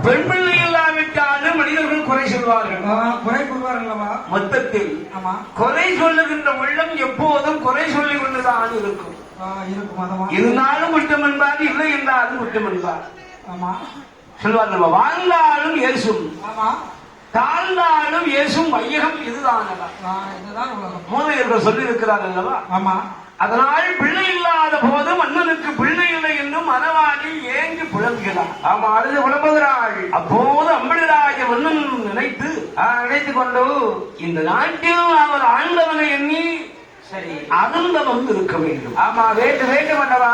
பெண் பிள்ளை இல்லாவிட்டாலும் மனிதர்கள் குறை சொல்வார்கள். குறை சொல்வார்களவா? மொத்தத்தில் குறை சொல்லுகின்ற உள்ளம் எப்போதும் குறை சொல்லிக் கொண்டுதான் இருக்கும். இருந்தாலும் குற்றம் என்பார், இல்லை என்றாலும் குற்றம் என்பார். சொல்வார்கள், வாழ்ந்தாலும் ஏசும் தாழ்ந்தாலும் ஏசும் வையகம் இதுதான் மூதையர்கள் சொல்லி இருக்கிறார் அல்லவா? ஆமா. அதனால் பிள்ளை இல்லாத போது மன்னனுக்கு பிள்ளை இல்லை என்னும் மனவாடி ஏங்கி புலம்புகிறார். ஆமா, அழுது புலம்புகிறாள். அப்போது அம்பலராஜ மன்னன் நினைத்துக் கொண்டு இந்த நாட்டில் அவர் ஆண்டவனை எண்ணி சரி அருந்தவம் இருக்க வேண்டும். ஆமா, வேண்டும் அல்லவா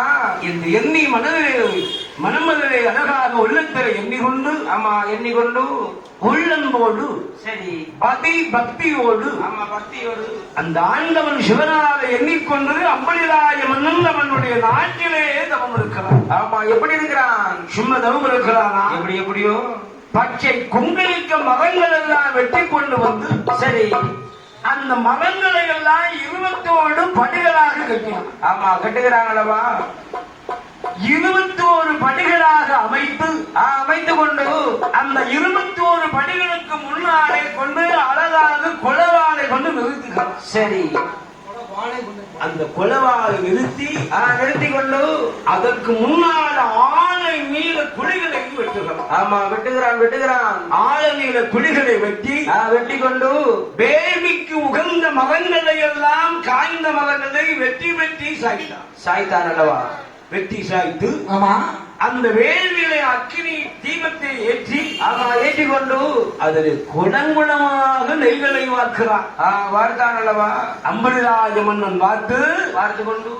என்று எண்ணி மனமதிலே அழகாக உள்ளத்திலே எண்ணிக்கொண்டு எண்ணிக்கொண்டு உள்ளன்போடு சரி பக்தியோடு பக்தியோடு அந்த ஆண்டவன் சிவனாக எண்ணிக்கொண்டு அம்பலிராஜ மன்னன் அவனுடைய நாட்டிலே தவம் இருக்கிறான். ஆமா, எப்படி இருக்கிறான்? சும்மா தவம் இருக்கிறானா? எப்படியோ பச்சை கொங்கலிக்க மரங்கள் எல்லாம் வெட்டி கொண்டு வந்து சரி அந்த மரங்களை எல்லாம் 21 படிகளாக கட்டினான். ஆமா, கட்டுகிறாங்களவா? 21 படிகளாக அமைத்து கொண்டு அந்த 21 படிகளுக்கு முன்னாலே கொண்டு அழகாக கொலவாளை கொண்டு நிறுத்துகிறார். சரி, அந்த கொலவாளை நிறுத்தி கொண்டு அதற்கு முன்னால் ஆணை நீள குழிகளை வெட்டுகிறார். ஆமா, வெட்டுகிறான். ஆழ நீள குழிகளை வெட்டி கொண்டு வேள்விக்கு உகந்த மரங்களை எல்லாம் காய்ந்த மரங்களை வெட்டி சாய்த்தான் அல்லவா? வெட்டி சாய்த்து அந்த வேள்விகளை அக்கினி தீபத்தை ஏற்றி கொண்டு அதில் குணங்குணமாக நெய்களை வார்த்தான் அல்லவா? அம்பலிராஜ மன்னன் பார்த்து கொண்டு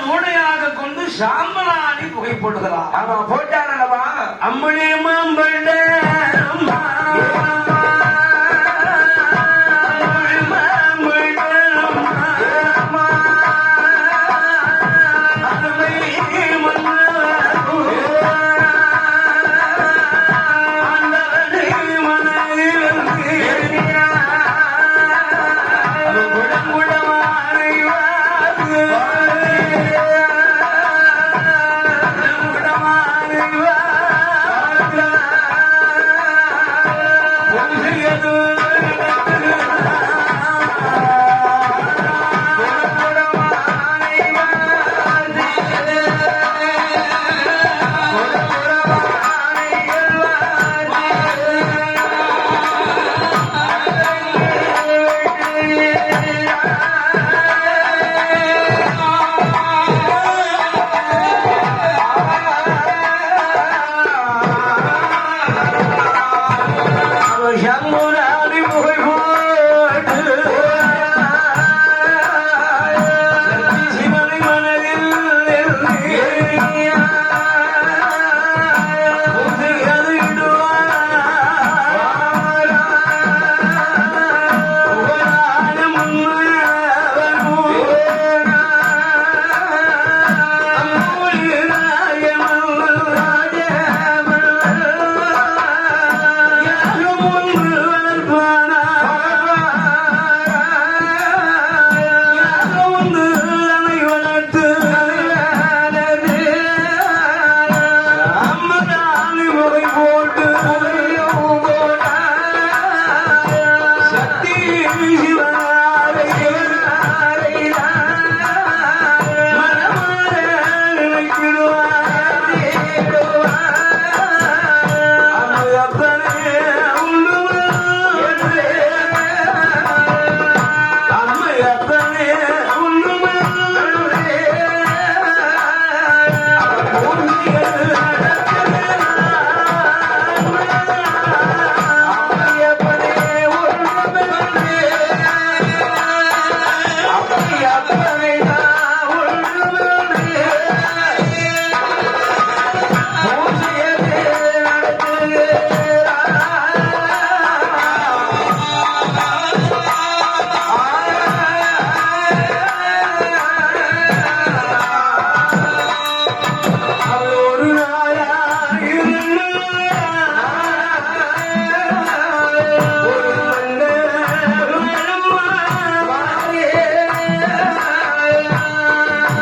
மூளையாக கொண்டு சாம்பலாடி புகை போடுகிறார். போட்டான் அல்லவா? அம்பளியம்பட